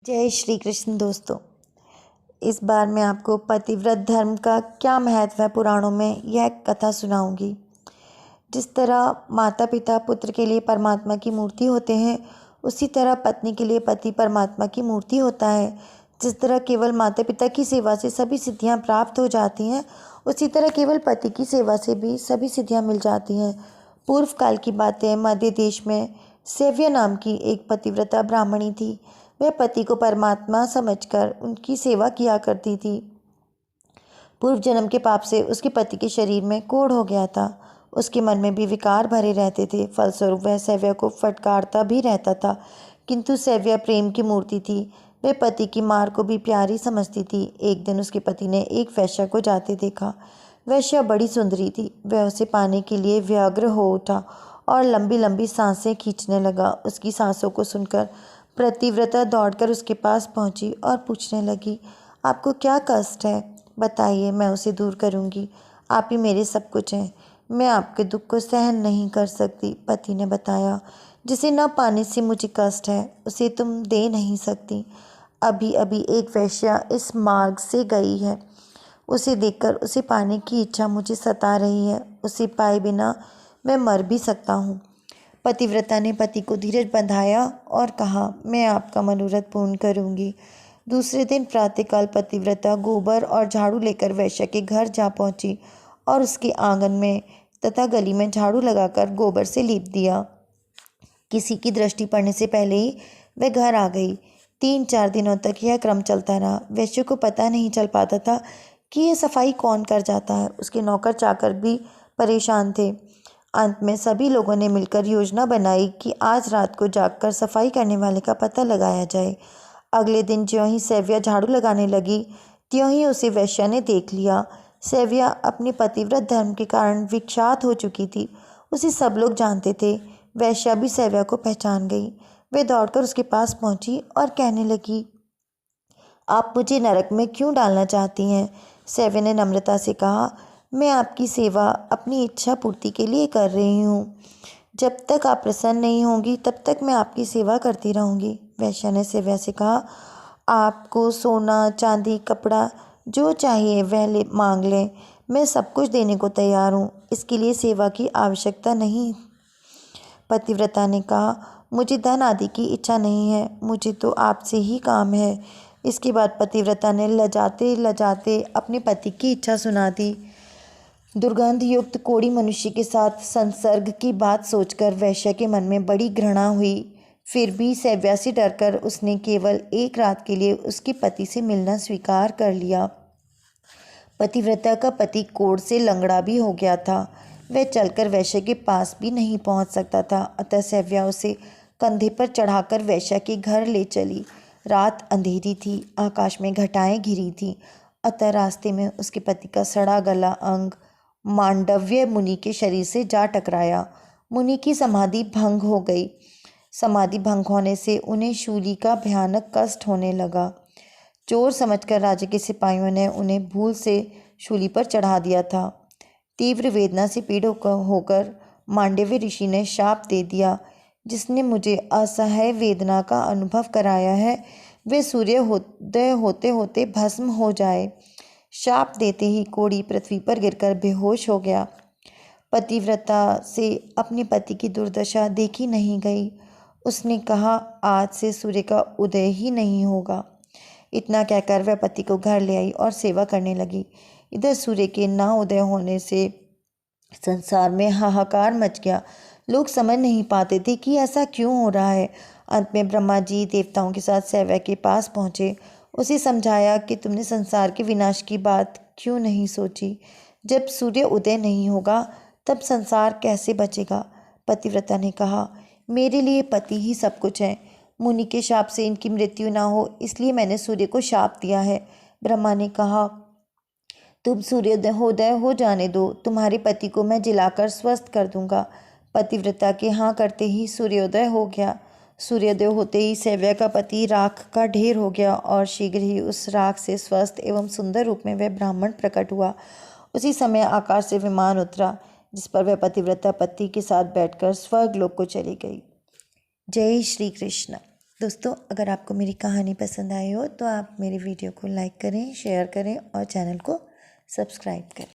जय श्री कृष्ण दोस्तों। इस बार मैं आपको पतिव्रत धर्म का क्या महत्व है पुराणों में यह कथा सुनाऊंगी। जिस तरह माता पिता पुत्र के लिए परमात्मा की मूर्ति होते हैं, उसी तरह पत्नी के लिए पति परमात्मा की मूर्ति होता है। जिस तरह केवल माता पिता की सेवा से सभी सिद्धियां प्राप्त हो जाती हैं, उसी तरह केवल पति की सेवा से भी सभी सिद्धियां मिल जाती हैं। पूर्व काल की बातें, मध्य देश में सेव्य नाम की एक पतिव्रता ब्राह्मणी थी। वह पति को परमात्मा समझकर उनकी सेवा किया करती थी। पूर्व जन्म के पाप से उसके पति के शरीर में कोढ़ हो गया था। उसके मन में भी विकार भरे रहते थे। फलस्वरूप वह सेव्या को फटकारता भी रहता था, किंतु सेव्या प्रेम की मूर्ति थी। वह पति की मार को भी प्यारी समझती थी। एक दिन उसके पति ने एक वैश्या को जाते देखा। वैश्या बड़ी सुंदरी थी। वह उसे पाने के लिए व्यग्र हो उठा और लंबी लंबी सांसें खींचने लगा। उसकी सांसों को सुनकर पतिव्रता दौड़कर उसके पास पहुंची और पूछने लगी, आपको क्या कष्ट है? बताइए, मैं उसे दूर करूंगी। आप ही मेरे सब कुछ हैं। मैं आपके दुख को सहन नहीं कर सकती। पति ने बताया, जिसे न पाने से मुझे कष्ट है, उसे तुम दे नहीं सकती। अभी अभी एक वैश्या इस मार्ग से गई है। उसे देखकर उसे पाने की इच्छा मुझे सता रही है। उसे पाए बिना मैं मर भी सकता हूँ। पतिव्रता ने पति को धीरज बंधाया और कहा, मैं आपका मनोरथ पूर्ण करूंगी। दूसरे दिन प्रातःकाल पतिव्रता गोबर और झाड़ू लेकर वैश्या के घर जा पहुंची और उसके आंगन में तथा गली में झाड़ू लगाकर गोबर से लीप दिया। किसी की दृष्टि पड़ने से पहले ही वह घर आ गई। 3-4 दिनों तक यह क्रम चलता रहा। वैश्य को पता नहीं चल पाता था कि यह सफाई कौन कर जाता है। उसके नौकर चाकर भी परेशान थे। अंत में सभी लोगों ने मिलकर योजना बनाई कि आज रात को जागकर सफाई करने वाले का पता लगाया जाए। अगले दिन ज्यों ही सेव्या झाड़ू लगाने लगी, त्यों ही उसे वैश्या ने देख लिया। सेव्या अपने पतिव्रत धर्म के कारण विख्यात हो चुकी थी। उसे सब लोग जानते थे। वैश्या भी सेव्या को पहचान गई। वे दौड़कर उसके पास पहुंची और कहने लगी, आप मुझे नरक में क्यों डालना चाहती हैं? सेव्या ने नम्रता से कहा, मैं आपकी सेवा अपनी इच्छा पूर्ति के लिए कर रही हूँ। जब तक आप प्रसन्न नहीं होंगी तब तक मैं आपकी सेवा करती रहूँगी। वैश्या ने सेव्या से कहा, आपको सोना चांदी कपड़ा जो चाहिए वह मांग लें, मैं सब कुछ देने को तैयार हूँ। इसके लिए सेवा की आवश्यकता नहीं। पतिव्रता ने कहा, मुझे धन आदि की इच्छा नहीं है, मुझे तो आपसे ही काम है। इसके बाद पतिव्रता ने लजाते लजाते अपने पति की इच्छा सुना दी। दुर्गंध युक्त कोढ़ी मनुष्य के साथ संसर्ग की बात सोचकर वैश्या के मन में बड़ी घृणा हुई। फिर भी सेव्या से डरकर उसने केवल एक रात के लिए उसके पति से मिलना स्वीकार कर लिया। पतिव्रता का पति कोढ़ से लंगड़ा भी हो गया था। वह चलकर वैश्या के पास भी नहीं पहुंच सकता था। अतः सेव्या उसे कंधे पर चढ़ाकर वैश्या के घर ले चली। रात अंधेरी थी, आकाश में घटाएं घिरी थी। अतः रास्ते में उसके पति का सड़ा गला अंग मांडव्य मुनि के शरीर से जा टकराया। मुनि की समाधि भंग हो गई। समाधि भंग होने से उन्हें शूली का भयानक कष्ट होने लगा। चोर समझकर राजा के सिपाहियों ने उन्हें भूल से शूली पर चढ़ा दिया था। तीव्र वेदना से पीड़ित होकर मांडव्य ऋषि ने शाप दे दिया, जिसने मुझे असह्य वेदना का अनुभव कराया है वे सूर्योदय होते होते भस्म हो जाए। शाप देते ही कोढ़ी पृथ्वी पर गिरकर बेहोश हो गया। पतिव्रता से अपने पति की दुर्दशा देखी नहीं गई। उसने कहा, आज से सूर्य का उदय ही नहीं होगा। इतना कहकर वह पति को घर ले आई और सेवा करने लगी। इधर सूर्य के न उदय होने से संसार में हाहाकार मच गया। लोग समझ नहीं पाते थे कि ऐसा क्यों हो रहा है। अंत में ब्रह्मा जी देवताओं के साथ सेव्या के पास पहुँचे। उसे समझाया कि तुमने संसार के विनाश की बात क्यों नहीं सोची। जब सूर्य उदय नहीं होगा तब संसार कैसे बचेगा? पतिव्रता ने कहा, मेरे लिए पति ही सब कुछ है। मुनि के शाप से इनकी मृत्यु ना हो, इसलिए मैंने सूर्य को शाप दिया है। ब्रह्मा ने कहा, तुम सूर्योदय हो जाने दो, तुम्हारे पति को मैं जिलाकर स्वस्थ कर दूंगा। पतिव्रता के हाँ करते ही सूर्योदय हो गया। सूर्योदय होते ही सेव्या का पति राख का ढेर हो गया और शीघ्र ही उस राख से स्वस्थ एवं सुंदर रूप में वह ब्राह्मण प्रकट हुआ। उसी समय आकाश से विमान उतरा, जिस पर वह पतिव्रता पति के साथ बैठकर स्वर्गलोक को चली गई। जय श्री कृष्ण। दोस्तों, अगर आपको मेरी कहानी पसंद आई हो तो आप मेरी वीडियो को लाइक करें, शेयर करें और चैनल को सब्सक्राइब करें।